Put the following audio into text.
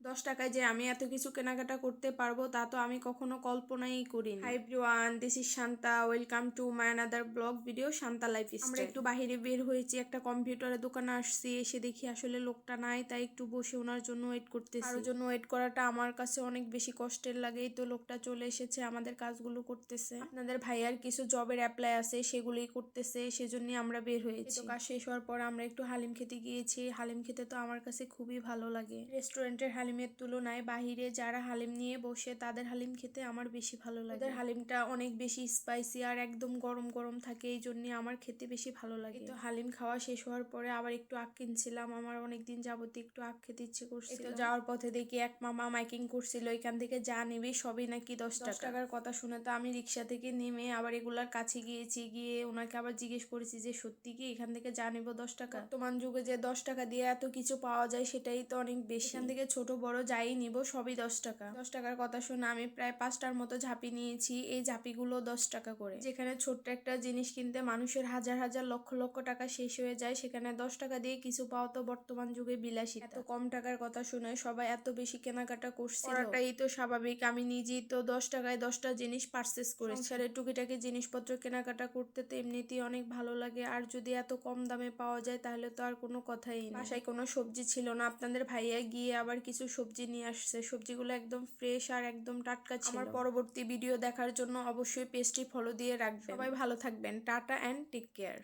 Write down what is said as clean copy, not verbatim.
10 টাকায় যে আমি এত কিছু কেনাকাটা করতে পারবো তা তো আমি কখনো কল্পনাই করিনি। Hi everyone, this is Shanta, welcome to my another blog video Shanta lifestyle. আমরা একটু বাহিরে বের হয়েছি, একটা কম্পিউটারের দোকানে আসছি, এসে দেখি আসলে লোকটা নাই, তাই একটু বসে ওনার জন্য ওয়েট করতেছি। কারোর জন্য ওয়েট করাটা আমার কাছে অনেক বেশি কষ্টের লাগে। এই তো লোকটা চলে এসেছে, আমাদের কাজগুলো করতেছে। আপনাদের ভাইয়ার কিছু জবের অ্যাপ্লাই আছে, সেগুলোই করতেছে, সেজন্য আমরা বের হয়েছি। তো কাজ শেষ হওয়ার পর আমরা একটু হালিম খেতে গিয়েছি। হালিম খেতে তো আমার কাছে খুবই ভালো লাগে। রেস্টুরেন্টের হালিমের তুলনায় বাহিরে যারা হালিম নিয়ে বসে তাদের হালিম খেতে আমার বেশি ভালো লাগে। ওদের হালিমটা অনেক বেশি স্পাইসি আর একদম গরম গরম থাকে, এই জন্য আমার খেতে বেশি ভালো লাগে। তো হালিম খাওয়া শেষ হওয়ার পরে আবার একটু আখ কিনছিলাম, আমার অনেকদিন যাবতীয় একটু আখ খেতে ইচ্ছে করছিল। তো যাওয়ার পথে দেখি এক মামা মাইকিং করছিল, এখান থেকে যা নিবি সবই নাকি 10 টাকার কথা শুনে তো আমি রিক্সা থেকে নেমে আবার এগুলার কাছে গিয়েছি, গিয়ে ওনাকে আবার জিজ্ঞেস করেছি যে সত্যি কি এখান থেকে যা নিব 10 টাকা? বর্তমান যুগে যে 10 টাকা দিয়ে এত কিছু পাওয়া যায় সেটাই তো অনেক বেশি। এখান থেকে ছোট বড় যাই নিব সবই 10 টাকা। 10 টাকার কথা শুনে আমি প্রায় 5টার মতো ঝাঁপি নিয়েছি। এই ঝাঁপিগুলো 10 টাকা করে। যেখানে ছোট্ট একটা জিনিস কিনতে মানুষের হাজার হাজার লক্ষ লক্ষ টাকা শেষ হয়ে যায়, সেখানে 10 টাকা দিয়ে কিছু পাওয়া তো বর্তমান যুগে বিলাসিতা। এত কম টাকার কথা শুনে সবাই এত বেশি কেনাকাটা করছিল, করাটাই তো স্বাভাবিক। আমি নিজেই তো 10 টাকায় 10টা জিনিস পারচেস করেছি। সংসারের টুকিটাকি জিনিসপত্র কেনাকাটা করতে তো এমনিতেই অনেক ভালো লাগে, আর যদি এত কম দামে পাওয়া যায় তাহলে তো আর কোনো কথাই নেই। বাসায় কোনো সবজি ছিল না, আপনাদের ভাইয়া গিয়ে আবার কিছু সবজি নিয়ে আসছে। সবজিগুলো একদম ফ্রেশ আর একদম টাটকা ছিল। আমার পরবর্তী ভিডিও দেখার জন্য অবশ্যই পেজটি ফলো দিয়ে রাখবেন। সবাই ভালো থাকবেন। Tata and take care.